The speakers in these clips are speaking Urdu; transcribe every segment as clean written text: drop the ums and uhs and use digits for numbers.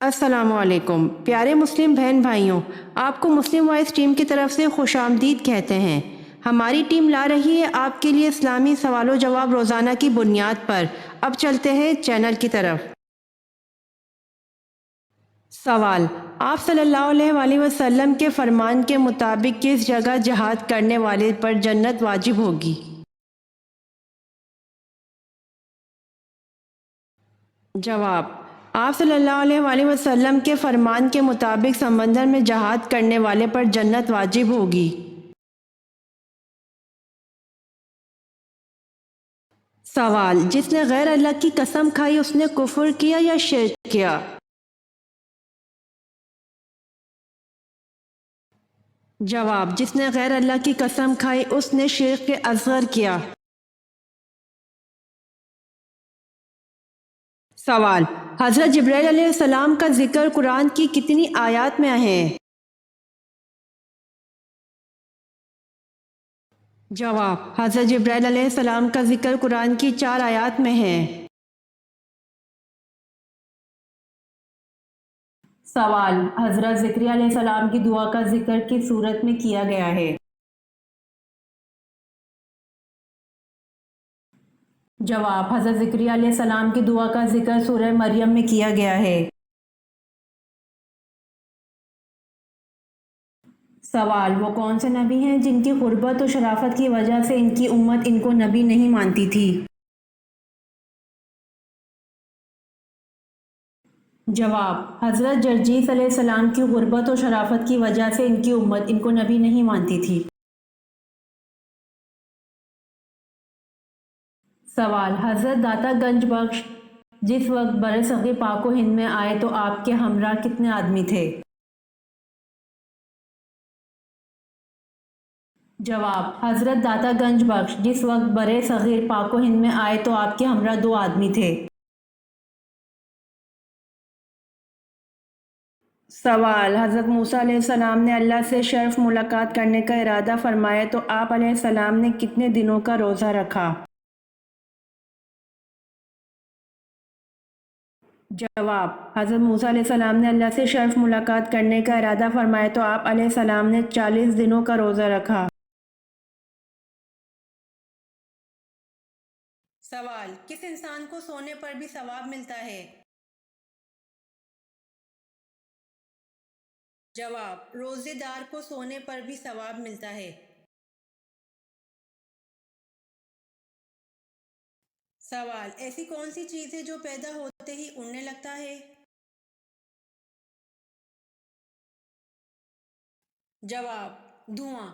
السلام علیکم پیارے مسلم بہن بھائیوں، آپ کو مسلم وائس ٹیم کی طرف سے خوش آمدید کہتے ہیں۔ ہماری ٹیم لا رہی ہے آپ کے لیے اسلامی سوال و جواب روزانہ کی بنیاد پر۔ اب چلتے ہیں چینل کی طرف۔ سوال: آپ صلی اللہ علیہ وآلہ وسلم کے فرمان کے مطابق کس جگہ جہاد کرنے والے پر جنت واجب ہوگی؟ جواب: آپ صلی اللہ علیہ وآلہ وسلم کے فرمان کے مطابق سمندر میں جہاد کرنے والے پر جنت واجب ہوگی۔ سوال: جس نے غیر اللہ کی قسم کھائی اس نے کفر کیا یا شرک کیا؟ جواب: جس نے غیر اللہ کی قسم کھائی اس نے شرک اصغر کیا۔ سوال: حضرت جبرائیل علیہ السلام کا ذکر قرآن کی کتنی آیات میں ہے؟ جواب: حضرت جبرائیل علیہ السلام کا ذکر قرآن کی 4 آیات میں ہے۔ سوال: حضرت زکریا علیہ السلام کی دعا کا ذکر کس صورت میں کیا گیا ہے؟ جواب: حضرت زکریا علیہ السلام کی دعا کا ذکر سورہ مریم میں کیا گیا ہے۔ سوال: وہ کون سے نبی ہیں جن کی قربت و شرافت کی وجہ سے ان کی امت ان کو نبی نہیں مانتی تھی؟ جواب: حضرت جرجیس علیہ السلام کی غربت و شرافت کی وجہ سے ان کی امت ان کو نبی نہیں مانتی تھی۔ سوال: حضرت داتا گنج بخش جس وقت بر صغیر پاک و ہند میں آئے تو آپ کے ہمراہ کتنے آدمی تھے؟ جواب: حضرت داتا گنج بخش جس وقت بر صغیر پاک و ہند میں آئے تو آپ کے ہمراہ 2 آدمی تھے۔ سوال: حضرت موسیٰ علیہ السلام نے اللہ سے شرف ملاقات کرنے کا ارادہ فرمایا تو آپ علیہ السلام نے کتنے دنوں کا روزہ رکھا؟ جواب: حضرت موسیٰ علیہ السلام نے اللہ سے شرف ملاقات کرنے کا ارادہ فرمایا تو آپ علیہ السلام نے 40 دنوں کا روزہ رکھا۔ سوال: کس انسان کو سونے پر بھی ثواب ملتا ہے؟ جواب: روزے دار کو سونے پر بھی ثواب ملتا ہے۔ سوال: ایسی کون سی چیز ہے جو پیدا ہوتے ہی اڑنے لگتا ہے؟ جواب: دھواں۔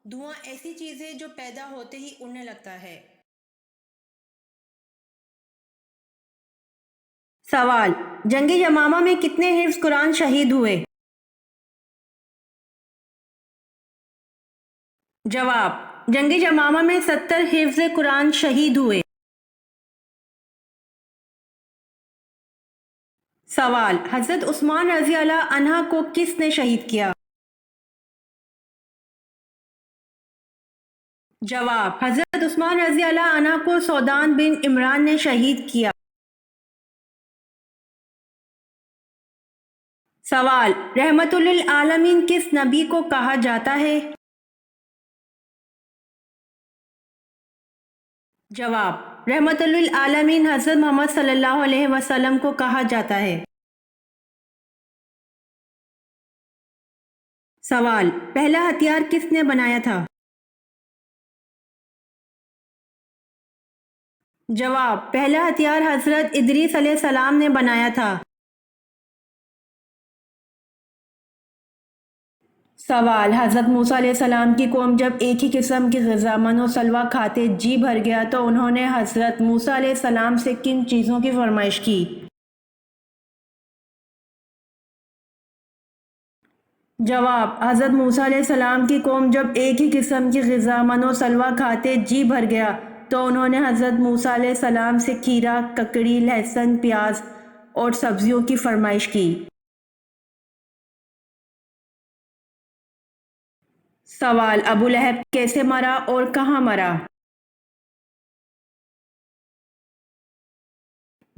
دھواں ایسی چیز ہے جو پیدا ہوتے ہی اڑنے لگتا ہے۔ سوال: جنگ یمامہ میں کتنے حفظ قرآن شہید ہوئے؟ جواب: جنگ یمامہ میں 70 حفظ قرآن شہید ہوئے۔ سوال: حضرت عثمان رضی اللہ عنہ کو کس نے شہید کیا؟ جواب: حضرت عثمان رضی اللہ عنہ کو سودان بن عمران نے شہید کیا۔ سوال: رحمت للعالمین کس نبی کو کہا جاتا ہے؟ جواب: رحمت للعالمین حضرت محمد صلی اللہ علیہ وسلم کو کہا جاتا ہے۔ سوال: پہلا ہتھیار کس نے بنایا تھا؟ جواب: پہلا ہتھیار حضرت ادریس علیہ السلام نے بنایا تھا۔ سوال: حضرت موسیٰ علیہ السلام کی قوم جب ایک ہی قسم کی غذا من و سلویٰ کھاتے جی بھر گیا تو انہوں نے حضرت موسیٰ علیہ السلام سے کن چیزوں کی فرمائش کی؟ جواب: حضرت موسیٰ علیہ السلام کی قوم جب ایک ہی قسم کی غذا من و سلویٰ کھاتے جی بھر گیا تو انہوں نے حضرت موسیٰ علیہ السلام سے کھیرا، ککڑی، لہسن، پیاز اور سبزیوں کی فرمائش کی۔ سوال: ابو لہب کیسے مرا اور کہاں مرا؟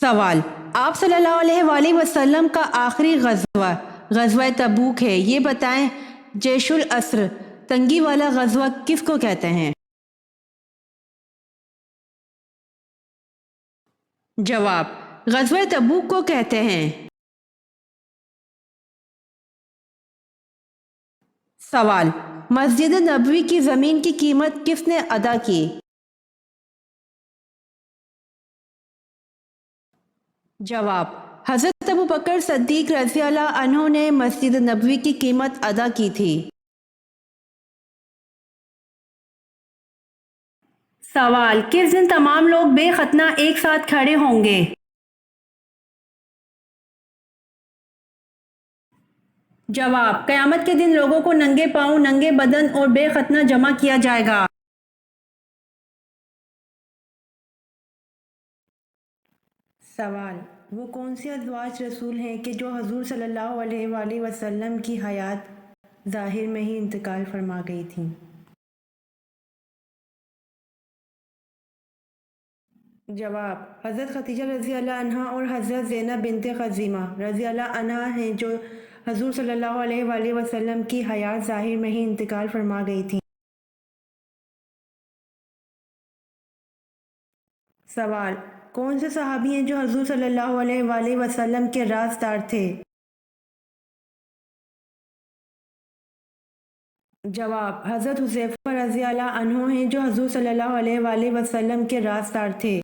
سوال: آپ صلی اللہ علیہ وآلہ وسلم کا آخری غزوہ غزوہ تبوک ہے، یہ بتائیں جیش العسر تنگی والا غزوہ کس کو کہتے ہیں؟ جواب: غزوہ تبوک کو کہتے ہیں۔ سوال: مسجد نبوی کی زمین کی قیمت کس نے ادا کی؟ جواب: حضرت ابوبکر صدیق رضی اللہ عنہ نے مسجد نبوی کی قیمت ادا کی تھی۔ سوال: کس دن تمام لوگ بے ختنہ ایک ساتھ کھڑے ہوں گے؟ جواب: قیامت کے دن لوگوں کو ننگے پاؤں، ننگے بدن اور بے ختنہ جمع کیا جائے گا۔ سوال: وہ کون سی ازواج رسول ہیں کہ جو حضور صلی اللہ علیہ وآلہ وسلم کی حیات ظاہر میں ہی انتقال فرما گئی تھیں؟ جواب: حضرت خدیجہ رضی اللہ عنہا اور حضرت زینب بنت خزیمہ رضی اللہ عنہا ہیں جو حضور صلی اللہ علیہ وآلہ وسلم کی حیات ظاہر میں ہی انتقال فرما گئی تھیں۔ سوال: کون سے صحابی ہیں جو حضور صلی اللہ علیہ وآلہ وسلم کے رازدار تھے؟ جواب: حضرت حذیفہ رضی اللہ عنہ ہیں جو حضور صلی اللہ علیہ وآلہ وسلم کے رازدار تھے۔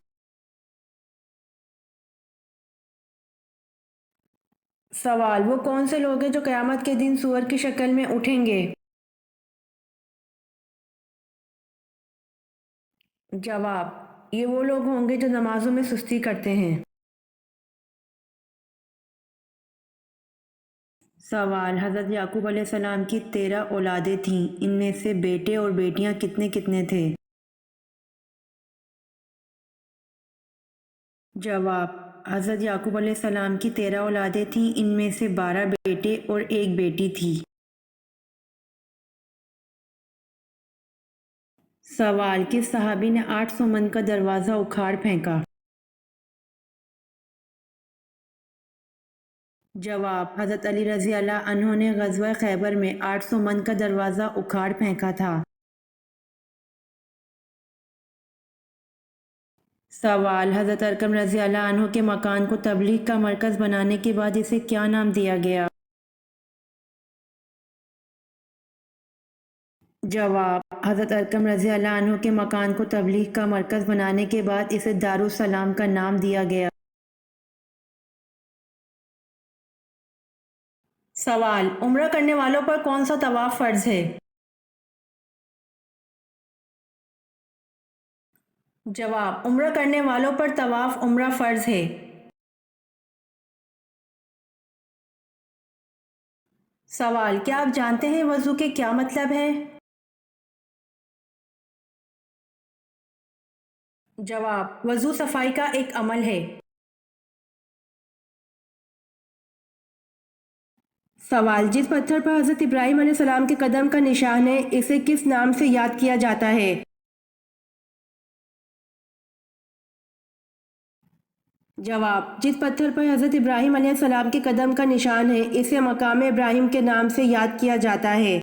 سوال: وہ کون سے لوگ ہیں جو قیامت کے دن سور کی شکل میں اٹھیں گے؟ جواب: یہ وہ لوگ ہوں گے جو نمازوں میں سستی کرتے ہیں۔ سوال: حضرت یعقوب علیہ السلام کی 13 اولادیں تھیں، ان میں سے بیٹے اور بیٹیاں کتنے کتنے تھے؟ جواب: حضرت یعقوب علیہ السلام کی 13 اولادیں تھیں، ان میں سے 12 بیٹے اور ایک بیٹی تھی۔ سوال: کس صحابی نے 800 من کا دروازہ اکھاڑ پھینکا؟ جواب: حضرت علی رضی اللہ عنہ نے غزوہ خیبر میں 800 من کا دروازہ اکھاڑ پھینکا تھا۔ سوال: حضرت ارقم رضی اللہ عنہ کے مکان کو تبلیغ کا مرکز بنانے کے بعد اسے کیا نام دیا گیا؟ جواب: حضرت ارقم رضی اللہ عنہ کے مکان کو تبلیغ کا مرکز بنانے کے بعد اسے دارالسلام کا نام دیا گیا۔ سوال: عمرہ کرنے والوں پر کون سا طواف فرض ہے؟ جواب: عمرہ کرنے والوں پر طواف عمرہ فرض ہے۔ سوال: کیا آپ جانتے ہیں وضو کے کیا مطلب ہے؟ جواب: وضو صفائی کا ایک عمل ہے۔ سوال: جس پتھر پر حضرت ابراہیم علیہ السلام کے قدم کا نشان ہے اسے کس نام سے یاد کیا جاتا ہے؟ جواب: جس پتھر پر حضرت ابراہیم علیہ السلام کے قدم کا نشان ہے اسے مقام ابراہیم کے نام سے یاد کیا جاتا ہے۔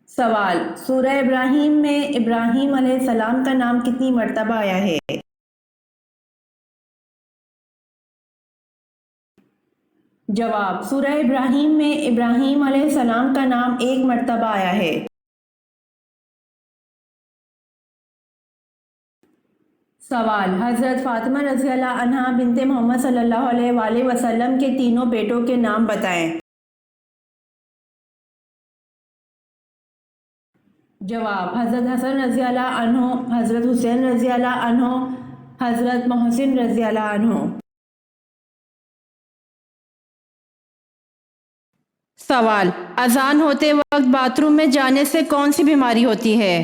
سوال: سورہ ابراہیم میں ابراہیم علیہ السلام کا نام کتنی مرتبہ آیا ہے؟ جواب: سورہ ابراہیم میں ابراہیم علیہ السلام کا نام ایک مرتبہ آیا ہے۔ سوال: حضرت فاطمہ رضی اللہ عنہا بنت محمد صلی اللہ علیہ وآلہ وسلم کے تینوں بیٹوں کے نام بتائیں۔ جواب: حضرت حسن رضی اللہ عنہ، حضرت حسین رضی اللہ عنہ، حضرت محسن رضی اللہ عنہ۔ سوال: اذان ہوتے وقت باتھ روم میں جانے سے کون سی بیماری ہوتی ہے؟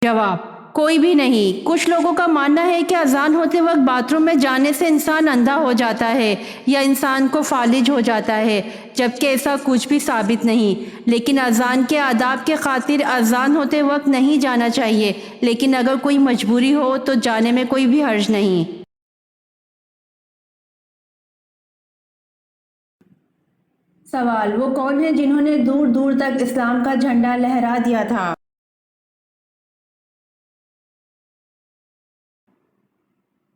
جواب: کوئی بھی نہیں۔ کچھ لوگوں کا ماننا ہے کہ اذان ہوتے وقت باتھ روم میں جانے سے انسان اندھا ہو جاتا ہے یا انسان کو فالج ہو جاتا ہے، جبکہ ایسا کچھ بھی ثابت نہیں۔ لیکن اذان کے آداب کے خاطر اذان ہوتے وقت نہیں جانا چاہیے، لیکن اگر کوئی مجبوری ہو تو جانے میں کوئی بھی حرج نہیں۔ سوال: وہ کون ہیں جنہوں نے دور دور تک اسلام کا جھنڈا لہرا دیا تھا؟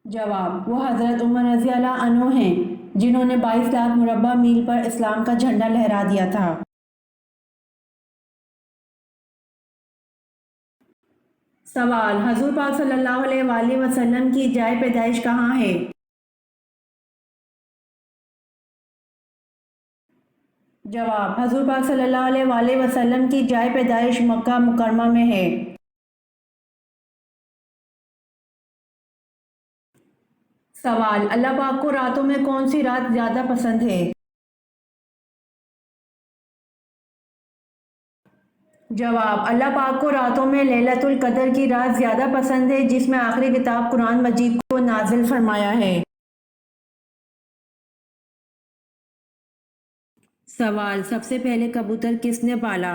جواب: وہ حضرت عمر رضی اللہ عنہ ہیں، جنہوں نے 22 لاکھ مربع میل پر اسلام کا جھنڈا لہرا دیا تھا۔ سوال: حضور پاک صلی اللہ علیہ وآلہ وسلم کی جائے پیدائش کہاں ہے؟ جواب: حضور پاک صلی اللہ علیہ وآلہ وسلم کی جائے پیدائش مکہ مکرمہ میں ہے۔ سوال: اللہ پاک کو راتوں میں کون سی رات زیادہ پسند ہے؟ جواب: اللہ پاک کو راتوں میں لیلۃ القدر کی رات زیادہ پسند ہے، جس میں آخری کتاب قرآن مجید کو نازل فرمایا ہے۔ سوال: سب سے پہلے کبوتر کس نے پالا؟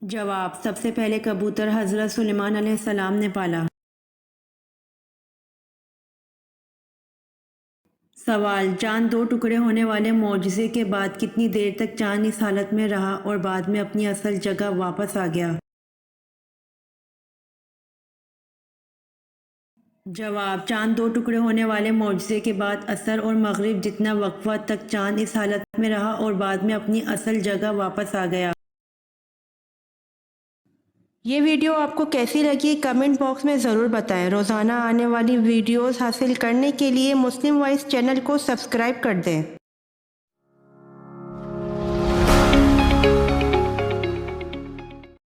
جواب: سب سے پہلے کبوتر حضرت سلیمان علیہ السلام نے پالا۔ سوال: چاند دو ٹکڑے ہونے والے معجزے کے بعد کتنی دیر تک چاند اس حالت میں رہا اور بعد میں اپنی اصل جگہ واپس آ گیا؟ جواب: چاند دو ٹکڑے ہونے والے معجزے کے بعد عصر اور مغرب جتنا وقفہ تک چاند اس حالت میں رہا اور بعد میں اپنی اصل جگہ واپس آ گیا۔ یہ ویڈیو آپ کو کیسی لگی کمنٹ باکس میں ضرور بتائیں۔ روزانہ آنے والی ویڈیوز حاصل کرنے کے لیے مسلم وائس چینل کو سبسکرائب کر دیں۔